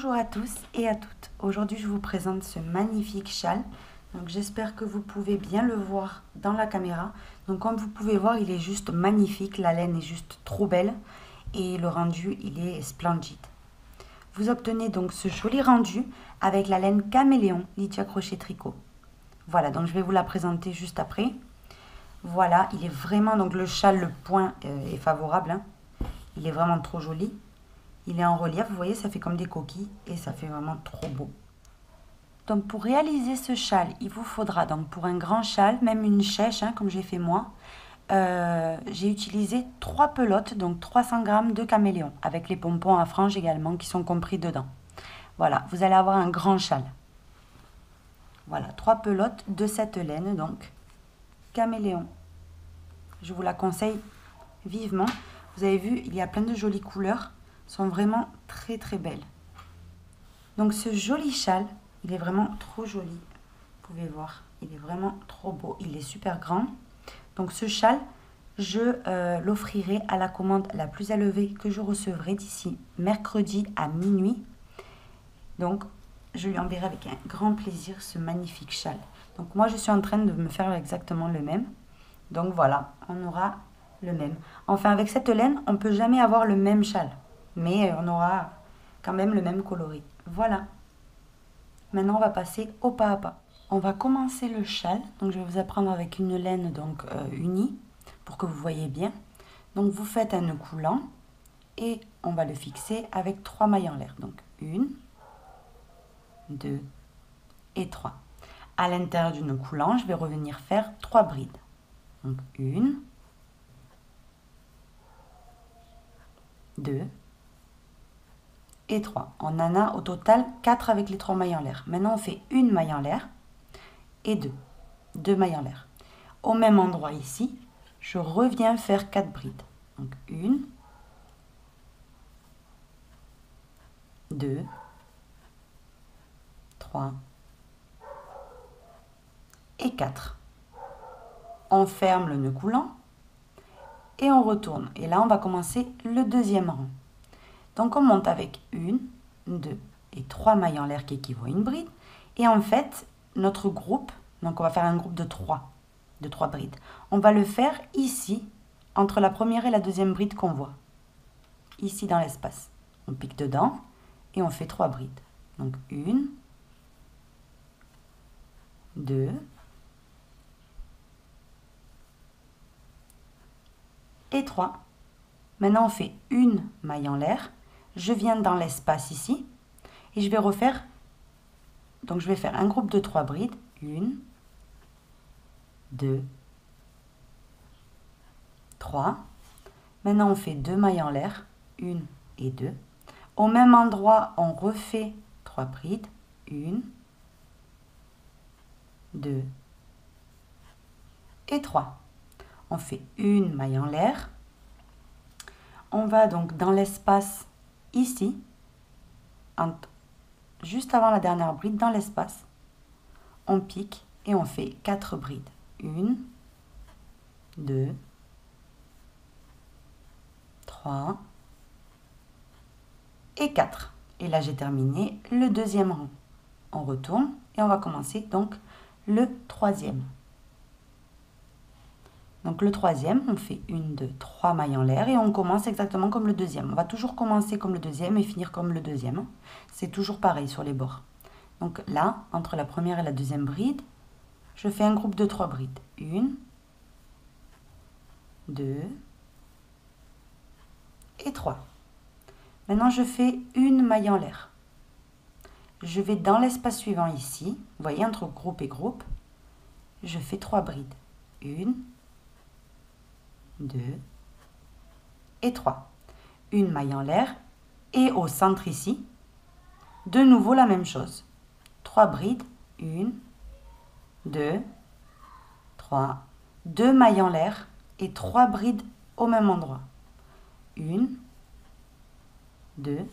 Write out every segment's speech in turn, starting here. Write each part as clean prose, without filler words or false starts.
Bonjour à tous et à toutes. Aujourd'hui, je vous présente ce magnifique châle. Donc, j'espère que vous pouvez bien le voir dans la caméra. Donc, comme vous pouvez voir, il est juste magnifique. La laine est juste trop belle et le rendu, il est splendide. Vous obtenez donc ce joli rendu avec la laine Caméléon Lydia Crochet Tricot. Voilà, donc je vais vous la présenter juste après. Voilà, il est vraiment, donc le châle, le point est favorable, hein. Il est vraiment trop joli. Il est en relief, vous voyez, ça fait comme des coquilles et ça fait vraiment trop beau. Donc pour réaliser ce châle, il vous faudra donc pour un grand châle, même une chèche, hein, comme j'ai fait moi, j'ai utilisé 3 pelotes, donc 300 g de caméléon, avec les pompons à franges également qui sont compris dedans. Voilà, vous allez avoir un grand châle. Voilà, 3 pelotes de cette laine, donc caméléon. Je vous la conseille vivement. Vous avez vu, il y a plein de jolies couleurs, sont vraiment très très belles. Donc ce joli châle, il est vraiment trop joli. Vous pouvez voir, il est vraiment trop beau. Il est super grand. Donc ce châle, je l'offrirai à la commande la plus élevée que je recevrai d'ici mercredi à minuit. Donc je lui enverrai avec un grand plaisir ce magnifique châle. Donc moi je suis en train de me faire exactement le même. Donc voilà, on aura le même. Enfin avec cette laine, on ne peut jamais avoir le même châle. Mais on aura quand même le même coloris. Voilà. Maintenant, on va passer au pas à pas. On va commencer le châle. Donc, je vais vous apprendre avec une laine donc unie pour que vous voyez bien. Donc, vous faites un nœud coulant et on va le fixer avec 3 mailles en l'air. Donc, 1, 2 et 3. À l'intérieur du nœud coulant, je vais revenir faire 3 brides. Donc, 1, 2 et 3. On en a au total 4 avec les 3 mailles en l'air. Maintenant, on fait une maille en l'air et 2 mailles en l'air. Au même endroit ici, je reviens faire 4 brides. Donc 1, 2, 3 et 4. On ferme le nœud coulant et on retourne. Et là, on va commencer le deuxième rang. Donc on monte avec 1, 2 et 3 mailles en l'air qui équivaut à une bride. Et en fait, notre groupe, donc on va faire un groupe de 3 brides. On va le faire ici, entre la première et la deuxième bride qu'on voit. Ici dans l'espace. On pique dedans et on fait 3 brides. Donc 1, 2, et 3. Maintenant, on fait une maille en l'air. Je viens dans l'espace ici et je vais refaire, donc je vais faire un groupe de 3 brides. 1, 2, 3. Maintenant, on fait 2 mailles en l'air. 1 et 2. Au même endroit, on refait 3 brides. 1, 2 et 3. On fait une maille en l'air. On va donc dans l'espace ici, juste avant la dernière bride, dans l'espace, on pique et on fait 4 brides. 1, 2, 3 et 4. Et là, j'ai terminé le deuxième rang. On retourne et on va commencer donc le troisième. Donc le troisième, on fait 1, 2, 3 mailles en l'air et on commence exactement comme le deuxième. On va toujours commencer comme le deuxième et finir comme le deuxième. C'est toujours pareil sur les bords. Donc là, entre la première et la deuxième bride, je fais un groupe de 3 brides. 1, 2 et 3. Maintenant, je fais une maille en l'air. Je vais dans l'espace suivant ici. Vous voyez, entre groupe et groupe, je fais 3 brides. 1, 2 et 3. Une maille en l'air et au centre ici, de nouveau la même chose. 3 brides, 1, 2, 3, 2 mailles en l'air et 3 brides au même endroit. 1, 2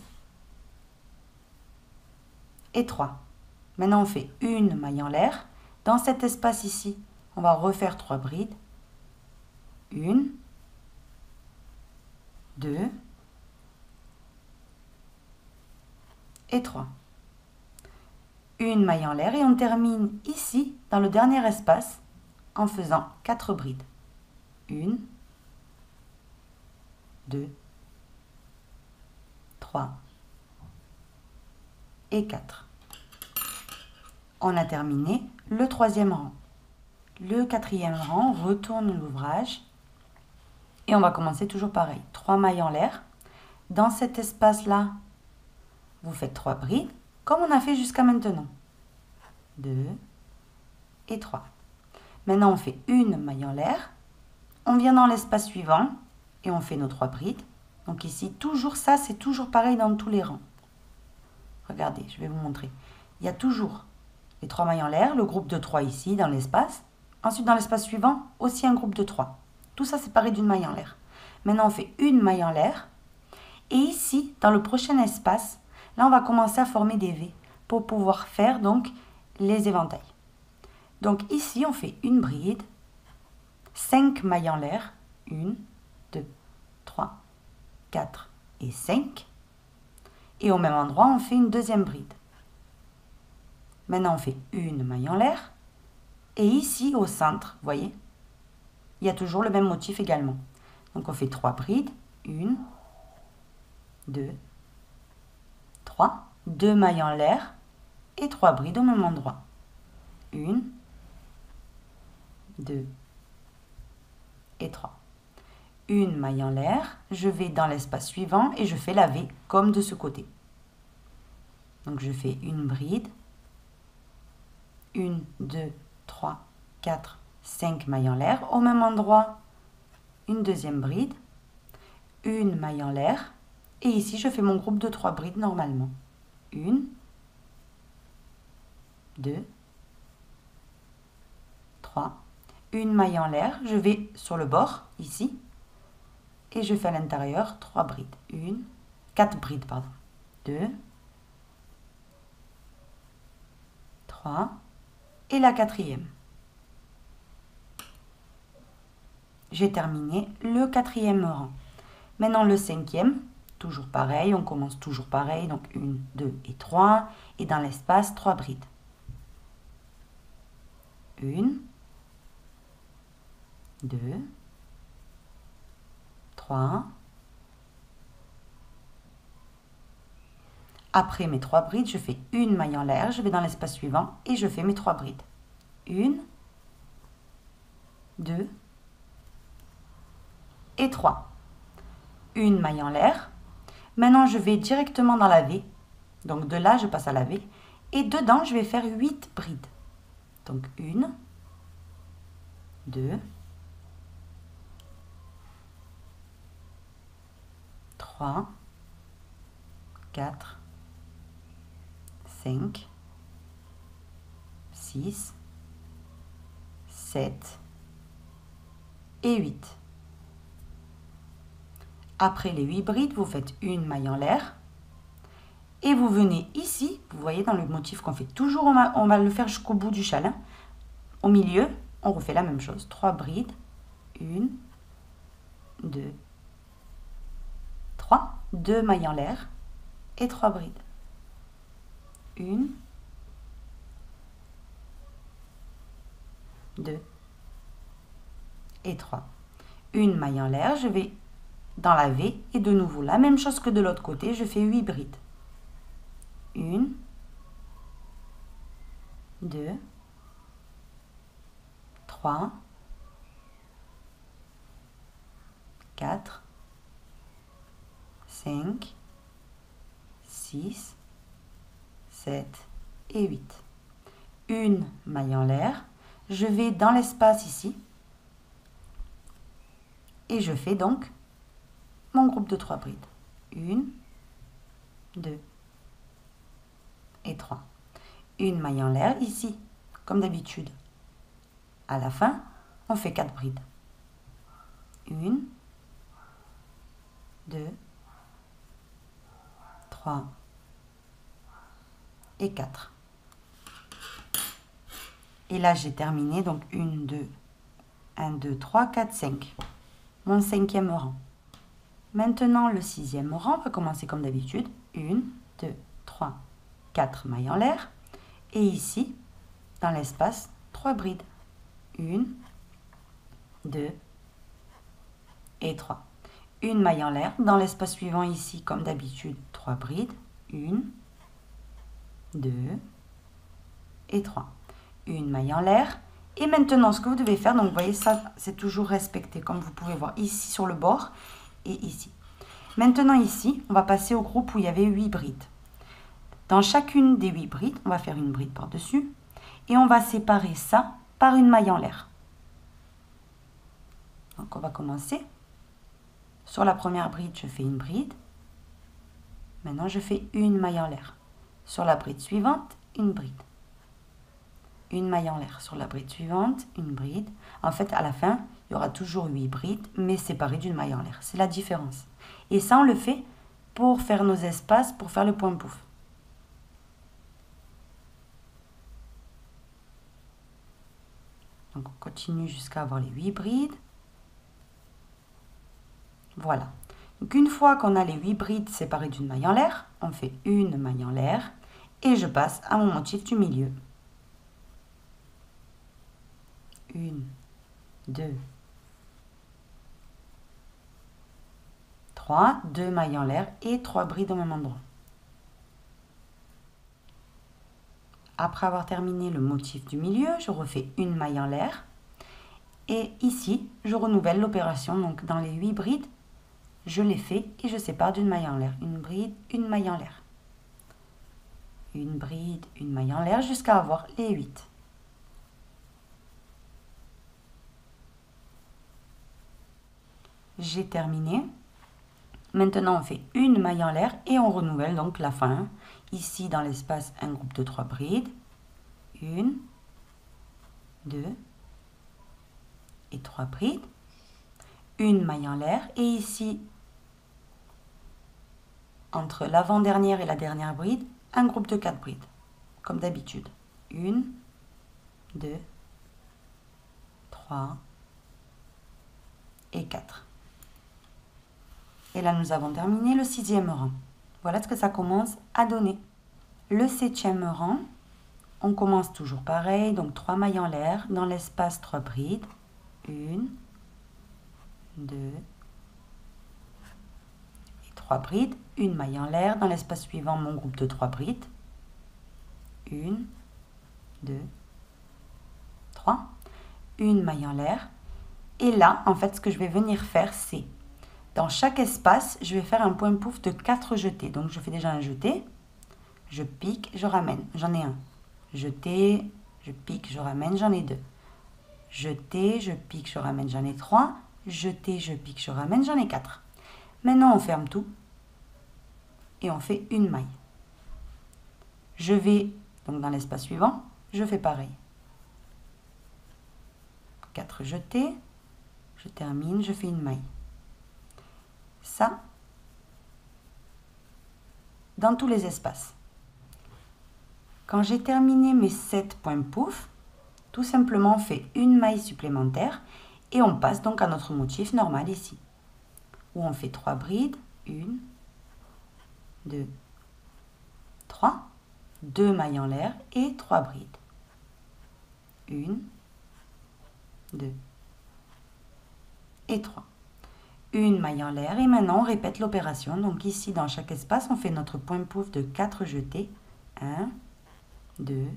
et 3. Maintenant on fait une maille en l'air. Dans cet espace ici, on va refaire 3 brides. 1, 2 et 3. Une maille en l'air et on termine ici, dans le dernier espace, en faisant 4 brides. 1, 2, 3 et 4. On a terminé le 3e rang. Le 4e rang, on retourne l'ouvrage et on va commencer toujours pareil. 3 mailles en l'air. Dans cet espace-là, vous faites 3 brides, comme on a fait jusqu'à maintenant. 2 et 3. Maintenant, on fait une maille en l'air. On vient dans l'espace suivant et on fait nos 3 brides. Donc ici, toujours ça, c'est toujours pareil dans tous les rangs. Regardez, je vais vous montrer. Il y a toujours les 3 mailles en l'air, le groupe de 3 ici dans l'espace. Ensuite, dans l'espace suivant, aussi un groupe de 3. Tout ça séparé d'une maille en l'air. Maintenant, on fait une maille en l'air. Et ici, dans le prochain espace, là, on va commencer à former des V pour pouvoir faire donc les éventails. Donc ici, on fait une bride, 5 mailles en l'air, 1, 2, 3, 4 et 5. Et au même endroit, on fait une deuxième bride. Maintenant, on fait une maille en l'air. Et ici, au centre, vous voyez, il y a toujours le même motif également. Donc, on fait 3 brides. 1, 2, 3. 2 mailles en l'air et 3 brides au même endroit. 1, 2 et 3. Une maille en l'air, je vais dans l'espace suivant et je fais la V comme de ce côté. Donc, je fais une bride. 1, 2, 3, 4, 5 mailles en l'air. Au même endroit, une deuxième bride, une maille en l'air. Et ici, je fais mon groupe de 3 brides normalement. 1, 2, 3. Une maille en l'air. Je vais sur le bord, ici. Et je fais à l'intérieur 3 brides. 4 brides, pardon. 2, 3. Et la 4e. J'ai terminé le 4e rang. Maintenant le 5e, toujours pareil, on commence toujours pareil, donc 1, 2 et 3, et dans l'espace, 3 brides. 1, 2, 3. Après mes 3 brides, je fais une maille en l'air, je vais dans l'espace suivant et je fais mes 3 brides. 1, 2 et 3. Une maille en l'air. Maintenant, je vais directement dans la V. Donc, de là, je passe à la V. Et dedans, je vais faire 8 brides. Donc, 1, 2, 3, 4, 5, 6, 7 et 8. Après les 8 brides, vous faites une maille en l'air. Et vous venez ici, vous voyez dans le motif qu'on fait toujours, on va le faire jusqu'au bout du châle. Au milieu, on refait la même chose. 3 brides. 1, 2, 3. 2 mailles en l'air et 3 brides. 1, 2 et 3. Une maille en l'air, je vais dans la V et de nouveau la même chose que de l'autre côté, je fais 8 brides. 1, 2, 3, 4, 5, 6, 7 et 8. Une maille en l'air, je vais dans l'espace ici et je fais donc mon groupe de 3 brides. 1, 2 et 3. Une maille en l'air ici, comme d'habitude. À la fin, on fait 4 brides. 1, 2, 3 et 4. Et là, j'ai terminé, donc 1, 2, 3, 4, 5. Mon 5e rang. Maintenant, le 6e rang va commencer comme d'habitude. 1, 2, 3, 4 mailles en l'air. Et ici, dans l'espace, 3 brides. 1, 2 et 3. Une maille en l'air. Dans l'espace suivant ici, comme d'habitude, 3 brides. 1, 2 et 3. Une maille en l'air. Et maintenant, ce que vous devez faire, donc vous voyez ça, c'est toujours respecté, comme vous pouvez voir ici sur le bord et ici. Maintenant ici, on va passer au groupe où il y avait 8 brides. Dans chacune des 8 brides, on va faire une bride par-dessus et on va séparer ça par une maille en l'air. Donc on va commencer. Sur la première bride, je fais une bride. Maintenant, je fais une maille en l'air. Sur la bride suivante, une bride. Une maille en l'air. Sur la bride suivante, une bride. En fait, à la fin, il y aura toujours 8 brides, mais séparées d'une maille en l'air. C'est la différence. Et ça, on le fait pour faire nos espaces, pour faire le point pouf. Donc, on continue jusqu'à avoir les 8 brides. Voilà. Donc, une fois qu'on a les 8 brides séparées d'une maille en l'air, on fait une maille en l'air et je passe à mon motif du milieu. 1, 2, 3, 2 mailles en l'air et 3 brides au même endroit. Après avoir terminé le motif du milieu, je refais une maille en l'air. Et ici, je renouvelle l'opération. Donc, dans les 8 brides, je les fais et je sépare d'une maille en l'air. Une bride, une maille en l'air. Une bride, une maille en l'air jusqu'à avoir les 8. J'ai terminé. Maintenant, on fait une maille en l'air et on renouvelle donc la fin. Ici, dans l'espace, un groupe de 3 brides. 1, 2 et 3 brides. Une maille en l'air. Et ici, entre l'avant-dernière et la dernière bride, un groupe de 4 brides. Comme d'habitude. 1, 2, 3 et 4. Et là, nous avons terminé le 6e rang. Voilà ce que ça commence à donner. Le 7e rang, on commence toujours pareil. Donc, 3 mailles en l'air. Dans l'espace, 3 brides. 1, 2 et 3 brides. Une maille en l'air. Dans l'espace suivant, mon groupe de 3 brides. 1, 2, 3. Une maille en l'air. Et là, en fait, ce que je vais venir faire, c'est dans chaque espace, je vais faire un point pouf de 4 jetés. Donc, je fais déjà un jeté. Je pique, je ramène. J'en ai un. Jeté, je pique, je ramène. J'en ai 2. Jeté, je pique, je ramène. J'en ai 3. Jeté, je pique, je ramène. J'en ai 4. Maintenant, on ferme tout. Et on fait une maille. Je vais, donc dans l'espace suivant, je fais pareil. 4 jetés. Je termine, je fais une maille. Ça, dans tous les espaces. Quand j'ai terminé mes 7 points pouf, tout simplement on fait une maille supplémentaire et on passe donc à notre motif normal ici. Où on fait 3 brides, 1, 2, 3, 2 mailles en l'air et 3 brides. 1, 2 et 3. Une maille en l'air et maintenant on répète l'opération. Donc ici dans chaque espace on fait notre point pouf de 4 jetés. 1, 2,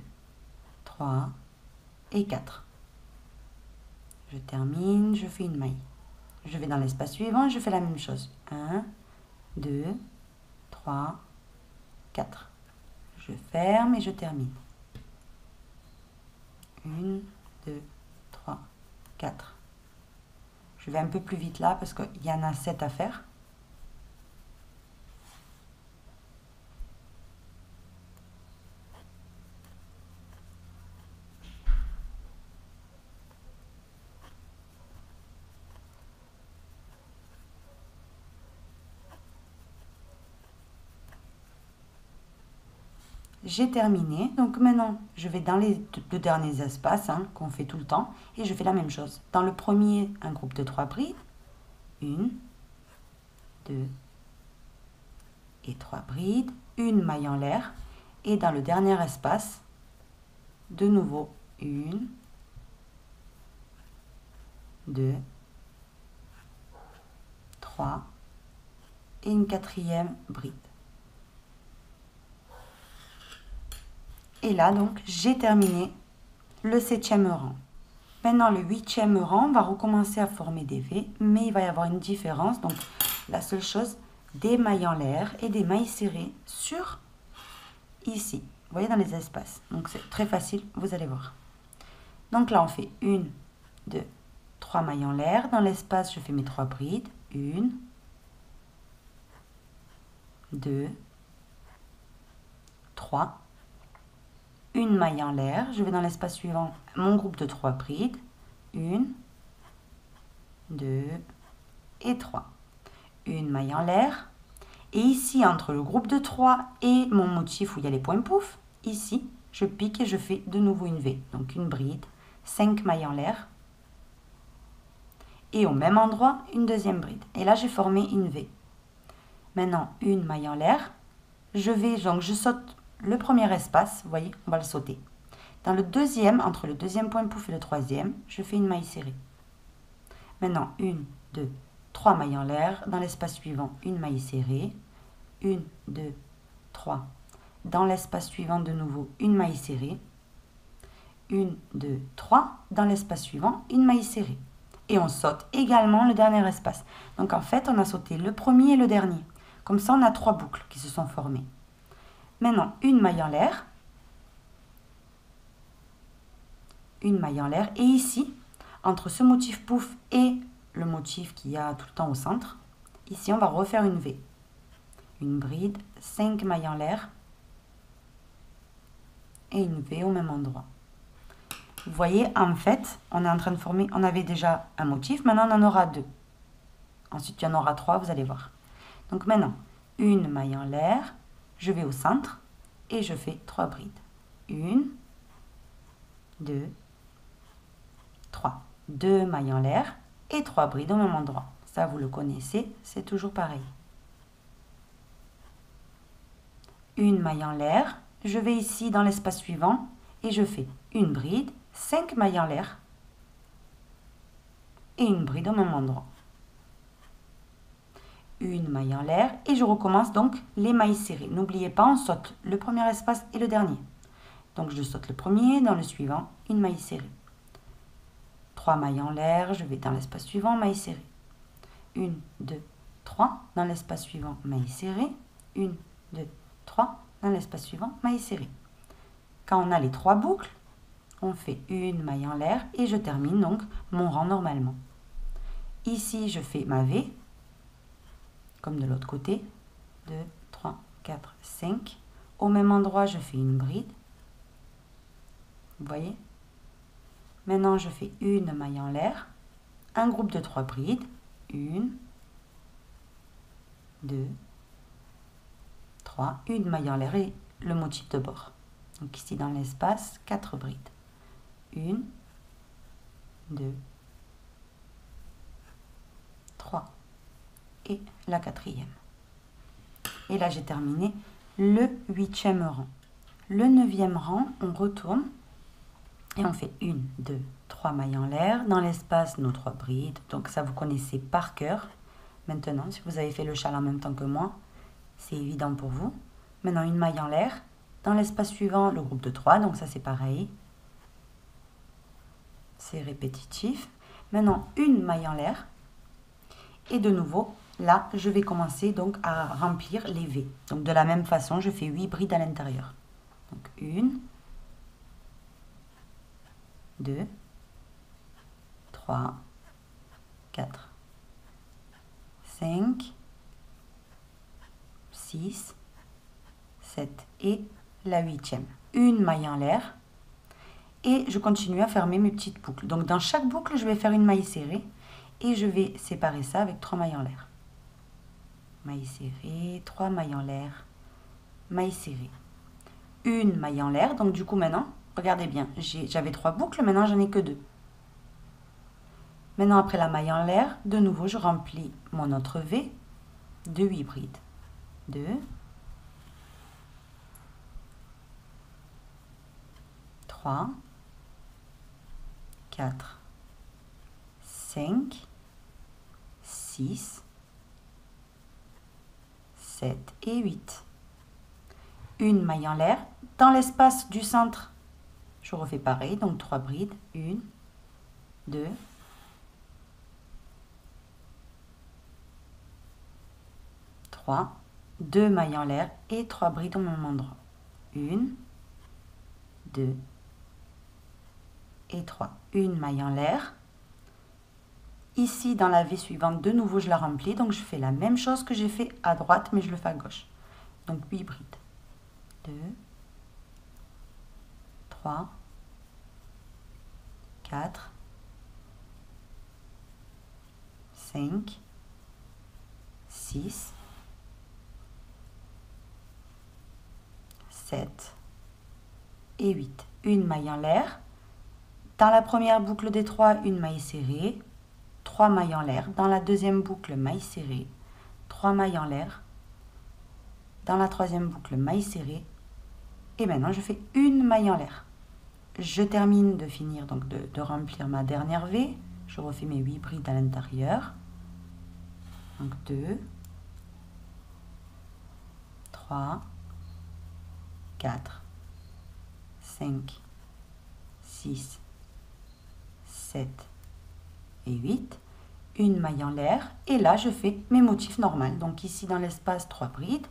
3 et 4. Je termine, je fais une maille. Je vais dans l'espace suivant, je fais la même chose. 1, 2, 3, 4. Je ferme et je termine. 1, 2, 3, 4. Je vais un peu plus vite là parce qu'il y en a 7 à faire. J'ai terminé. Donc maintenant, je vais dans les 2 derniers espaces qu'on fait tout le temps. Et je fais la même chose. Dans le premier, un groupe de 3 brides. 1, 2, et 3 brides, une maille en l'air, et dans le dernier espace, de nouveau 1, 2, 3 et une quatrième bride. Et là donc j'ai terminé le 7e rang. Maintenant le 8e rang, on va recommencer à former des V, mais il va y avoir une différence. Donc la seule chose, des mailles en l'air et des mailles serrées sur ici, vous voyez, dans les espaces. Donc c'est très facile, vous allez voir. Donc là on fait 1, 2, 3 mailles en l'air. Dans l'espace je fais mes 3 brides, 1, 2, 3, une maille en l'air, je vais dans l'espace suivant, mon groupe de 3 brides, 1, 2 et 3, une maille en l'air, et ici entre le groupe de 3 et mon motif où il y a les points pouf, ici je pique et je fais de nouveau une V, donc une bride, 5 mailles en l'air, et au même endroit une deuxième bride, et là j'ai formé une V. Maintenant une maille en l'air, je saute le premier espace, vous voyez, on va le sauter. Dans le deuxième, entre le deuxième point pouf et le troisième, je fais une maille serrée. Maintenant, 1, 2, 3 mailles en l'air. Dans l'espace suivant, une maille serrée. 1, 2, 3. Dans l'espace suivant, de nouveau, une maille serrée. 1, 2, 3. Dans l'espace suivant, une maille serrée. Et on saute également le dernier espace. Donc en fait, on a sauté le premier et le dernier. Comme ça, on a 3 boucles qui se sont formées. Maintenant, une maille en l'air, et ici, entre ce motif pouf et le motif qu'il y a tout le temps au centre, ici on va refaire une V, une bride, 5 mailles en l'air, et une V au même endroit. Vous voyez, en fait, on est en train de former, on avait déjà un motif, maintenant on en aura 2. Ensuite, il y en aura 3, vous allez voir. Donc maintenant, une maille en l'air, je vais au centre et je fais 3 brides. 1, 2, 3. 2 mailles en l'air et 3 brides au même endroit. Ça, vous le connaissez, c'est toujours pareil. Une maille en l'air, je vais ici dans l'espace suivant et je fais une bride, 5 mailles en l'air et une bride au même endroit. Une maille en l'air et je recommence donc les mailles serrées. N'oubliez pas, on saute le premier espace et le dernier. Donc je saute le premier, dans le suivant, une maille serrée. 3 mailles en l'air, je vais dans l'espace suivant, maille serrée. 1, 2, 3, dans l'espace suivant, maille serrée. 1, 2, 3, dans l'espace suivant, maille serrée. Quand on a les 3 boucles, on fait une maille en l'air et je termine donc mon rang normalement. Ici, je fais ma V, comme de l'autre côté, 2, 3, 4, 5. Au même endroit, je fais une bride. Vous voyez? Maintenant, je fais une maille en l'air, un groupe de 3 brides, 1, 2, 3, une maille en l'air et le motif de bord. Donc ici dans l'espace, 4 brides. 1, 2, 3 et la 4e. Et là, j'ai terminé le 8e rang. Le 9e rang, on retourne et on fait 1, 2, 3 mailles en l'air. Dans l'espace, nos 3 brides. Donc ça, vous connaissez par cœur. Maintenant, si vous avez fait le châle en même temps que moi, c'est évident pour vous. Maintenant, une maille en l'air. Dans l'espace suivant, le groupe de 3. Donc ça, c'est pareil. C'est répétitif. Maintenant, une maille en l'air. Et de nouveau, là, je vais commencer donc à remplir les V. Donc de la même façon, je fais 8 brides à l'intérieur. Donc 1, 2, 3, 4, 5, 6, 7 et la 8e. Une maille en l'air et je continue à fermer mes petites boucles. Donc dans chaque boucle, je vais faire une maille serrée et je vais séparer ça avec 3 mailles en l'air. Maille serrée, 3 mailles en l'air, maille serrée. Une maille en l'air, donc du coup maintenant, regardez bien, j'avais 3 boucles, maintenant j'en ai que 2. Maintenant après la maille en l'air, de nouveau je remplis mon autre V de 8 brides. 2, 3, 4, 5, 6, 7 et 8. Une maille en l'air. Dans l'espace du centre, je refais pareil, donc 3 brides. 1, 2, 3, 2 mailles en l'air et 3 brides au même endroit. 1, 2 et 3. Une maille en l'air. Ici, dans la V suivante, de nouveau, je la remplis. Donc, je fais la même chose que j'ai fait à droite, mais je le fais à gauche. Donc, 8 brides. 2, 3, 4, 5, 6, 7 et 8. Une maille en l'air. Dans la première boucle des 3, une maille serrée. 3 mailles en l'air. Dans la deuxième boucle, maille serrée. 3 mailles en l'air. Dans la troisième boucle, maille serrée. Et maintenant, je fais une maille en l'air. Je termine de finir, donc de remplir ma dernière V. Je refais mes 8 brides à l'intérieur. Donc 2, 3, 4, 5, 6, 7 et 8. Une maille en l'air. Et là, je fais mes motifs normaux. Donc ici, dans l'espace, 3 brides.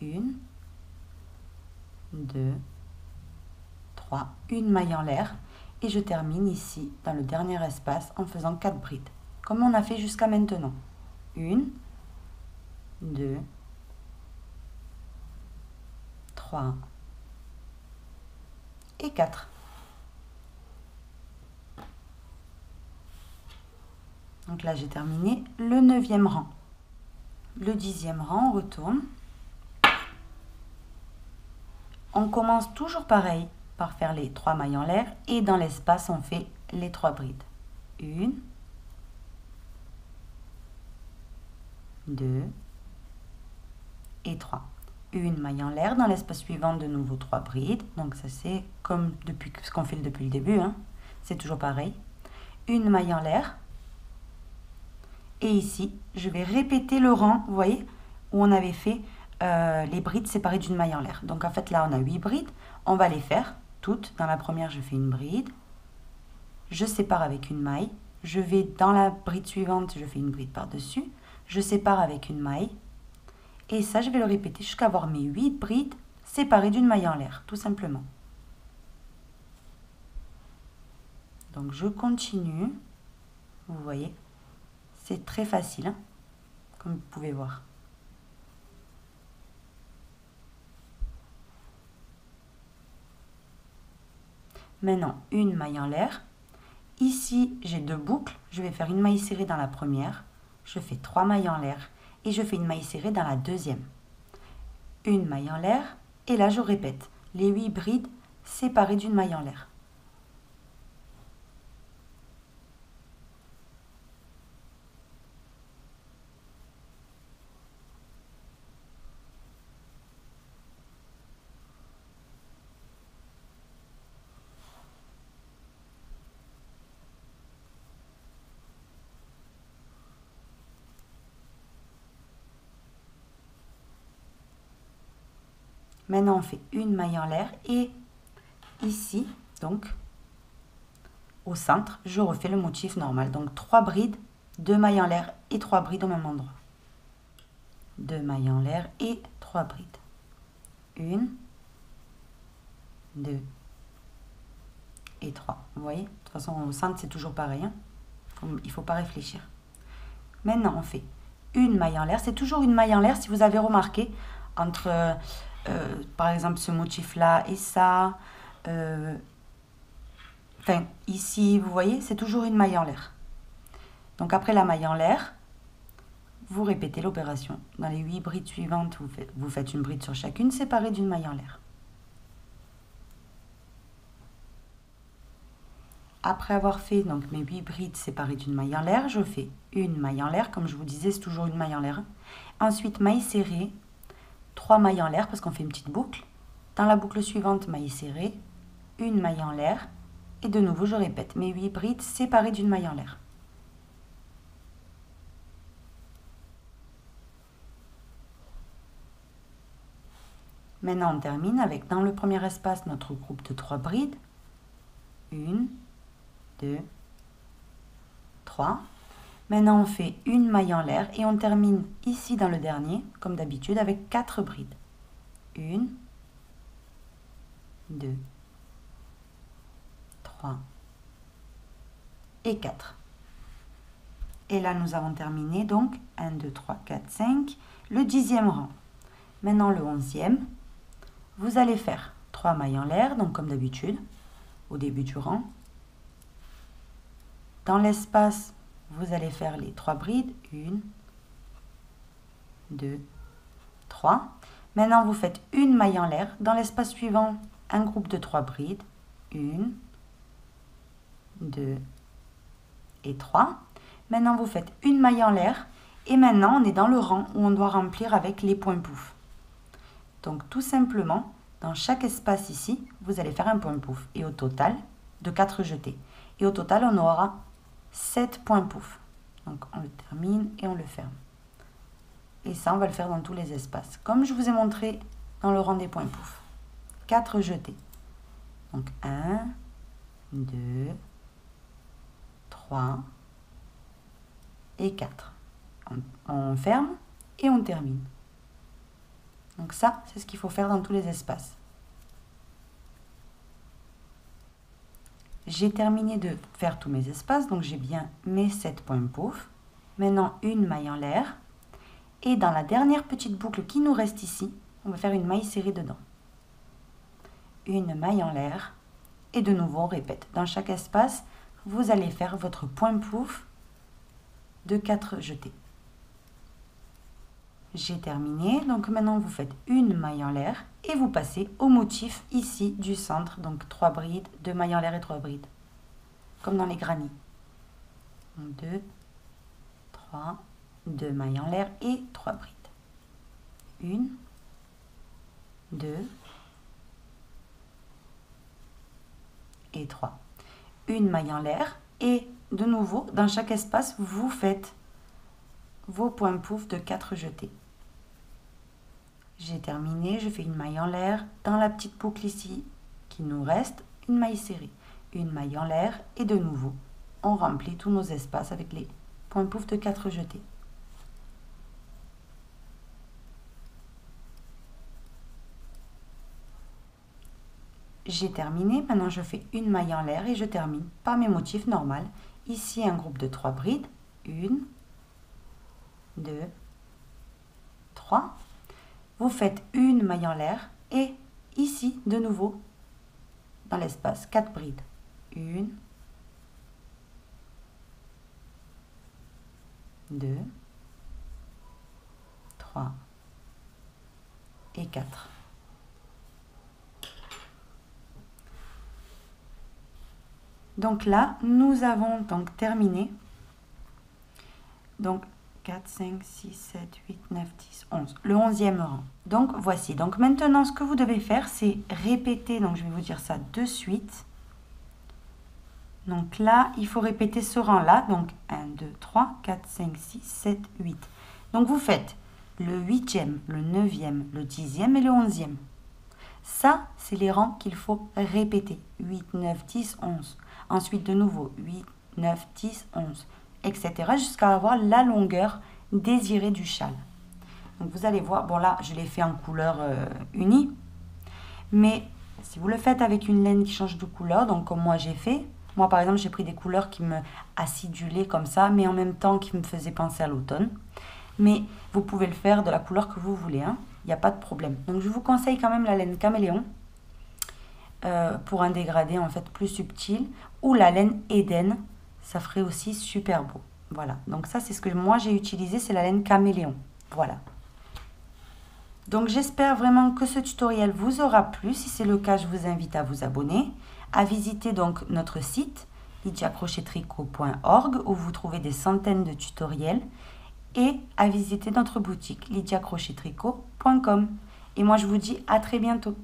1, 2, 3. Une maille en l'air. Et je termine ici, dans le dernier espace, en faisant 4 brides. Comme on a fait jusqu'à maintenant. 1, 2, 3 et 4. Donc là, j'ai terminé le 9e rang. Le 10e rang, on retourne. On commence toujours pareil, par faire les 3 mailles en l'air. Et dans l'espace, on fait les 3 brides. 1, 2 et 3. Une maille en l'air. Dans l'espace suivant, de nouveau 3 brides. Donc ça, c'est comme depuis ce qu'on fait depuis le début. Hein. C'est toujours pareil. Une maille en l'air. Et ici, je vais répéter le rang, vous voyez, où on avait fait les brides séparées d'une maille en l'air. Donc en fait, là, on a 8 brides. On va les faire toutes. Dans la première, je fais une bride. Je sépare avec une maille. Je vais dans la bride suivante, je fais une bride par-dessus. Je sépare avec une maille. Et ça, je vais le répéter jusqu'à avoir mes 8 brides séparées d'une maille en l'air, tout simplement. Donc, je continue. Vous voyez, c'est très facile, hein, comme vous pouvez voir. Maintenant, une maille en l'air. Ici, j'ai 2 boucles. Je vais faire une maille serrée dans la première. Je fais 3 mailles en l'air. Et je fais une maille serrée dans la deuxième. Une maille en l'air. Et là, je répète les 8 brides séparées d'une maille en l'air. Maintenant, on fait une maille en l'air et ici, donc, au centre, je refais le motif normal. Donc, 3 brides, 2 mailles en l'air et 3 brides au même endroit. 2 mailles en l'air et 3 brides. 1, 2 et 3. Vous voyez? De toute façon, au centre, c'est toujours pareil. Hein? Il ne faut pas réfléchir. Maintenant, on fait une maille en l'air. C'est toujours une maille en l'air, si vous avez remarqué, entre... par exemple ce motif là et ça, enfin ici vous voyez c'est toujours une maille en l'air. Donc après la maille en l'air, vous répétez l'opération. Dans les 8 brides suivantes, vous faites une bride sur chacune séparée d'une maille en l'air. Après avoir fait donc mes 8 brides séparées d'une maille en l'air, je fais une maille en l'air, comme je vous disais c'est toujours une maille en l'air. Ensuite maille serrée, 3 mailles en l'air parce qu'on fait une petite boucle. Dans la boucle suivante, maille serrée, une maille en l'air et de nouveau je répète mes 8 brides séparées d'une maille en l'air. Maintenant on termine avec dans le premier espace notre groupe de 3 brides. 1, 2, 3. Maintenant on fait une maille en l'air et on termine ici dans le dernier comme d'habitude avec 4 brides. 1, 2, 3 et 4. Et là nous avons terminé donc 1, 2, 3, 4, 5, le 10e rang. Maintenant le 11e, vous allez faire 3 mailles en l'air, donc comme d'habitude, au début du rang. Dans l'espace, vous allez faire les 3 brides, 1, 2, 3. Maintenant vous faites une maille en l'air. Dans l'espace suivant, un groupe de 3 brides, 1, 2 et 3. Maintenant vous faites une maille en l'air et maintenant on est dans le rang où on doit remplir avec les points pouf. Donc tout simplement, dans chaque espace ici, vous allez faire un point pouf et au total de 4 jetés. Et au total, on aura 7 points pouf. Donc on le termine et on le ferme. Et ça, on va le faire dans tous les espaces. Comme je vous ai montré dans le rang des points pouf. 4 jetés. Donc 1, 2, 3 et 4. On ferme et on termine. Donc ça, c'est ce qu'il faut faire dans tous les espaces. J'ai terminé de faire tous mes espaces, donc j'ai bien mes 7 points pouf. Maintenant, une maille en l'air. Et dans la dernière petite boucle qui nous reste ici, on va faire une maille serrée dedans. Une maille en l'air. Et de nouveau, on répète. Dans chaque espace, vous allez faire votre point pouf de 4 jetés. J'ai terminé, donc maintenant vous faites une maille en l'air et vous passez au motif ici du centre, donc 3 brides, 2 mailles en l'air et 3 brides, comme dans les granits. 2, 3, 2 mailles en l'air et 3 brides. 1, 2 et 3. Une maille en l'air et de nouveau, dans chaque espace, vous faites vos points pouf de 4 jetés. J'ai terminé, je fais une maille en l'air. Dans la petite boucle ici qui nous reste, une maille serrée. Une maille en l'air et de nouveau, on remplit tous nos espaces avec les points pouf de 4 jetés. J'ai terminé, maintenant je fais une maille en l'air et je termine par mes motifs normaux. Ici un groupe de 3 brides. 1, 2, 3. Vous faites une maille en l'air et ici, de nouveau, dans l'espace, 4 brides. 1, 2, 3 et 4. Donc là, nous avons donc terminé. Donc 4, 5, 6, 7, 8, 9, 10, 11. Le 11e rang. Donc voici. Donc maintenant, ce que vous devez faire, c'est répéter. Donc je vais vous dire ça de suite. Donc là, il faut répéter ce rang-là. Donc 1, 2, 3, 4, 5, 6, 7, 8. Donc vous faites le 8e, le 9e, le 10e et le 11e. Ça, c'est les rangs qu'il faut répéter. 8, 9, 10, 11. Ensuite, de nouveau, 8, 9, 10, 11, etc. jusqu'à avoir la longueur désirée du châle. Donc, vous allez voir, bon là, je l'ai fait en couleur unie. Mais si vous le faites avec une laine qui change de couleur, donc comme moi j'ai fait, moi par exemple, j'ai pris des couleurs qui me acidulaient comme ça, mais en même temps qui me faisaient penser à l'automne. Mais vous pouvez le faire de la couleur que vous voulez, hein. Il n'y a pas de problème. Donc, je vous conseille quand même la laine caméléon. Pour un dégradé en fait plus subtil, ou la laine Eden, ça ferait aussi super beau. Voilà, donc ça c'est ce que moi j'ai utilisé, c'est la laine caméléon. Voilà. Donc j'espère vraiment que ce tutoriel vous aura plu. Si c'est le cas, je vous invite à vous abonner, à visiter donc notre site lydiacrochettricot.org où vous trouvez des centaines de tutoriels et à visiter notre boutique lydiacrochettricot.com. Et moi je vous dis à très bientôt.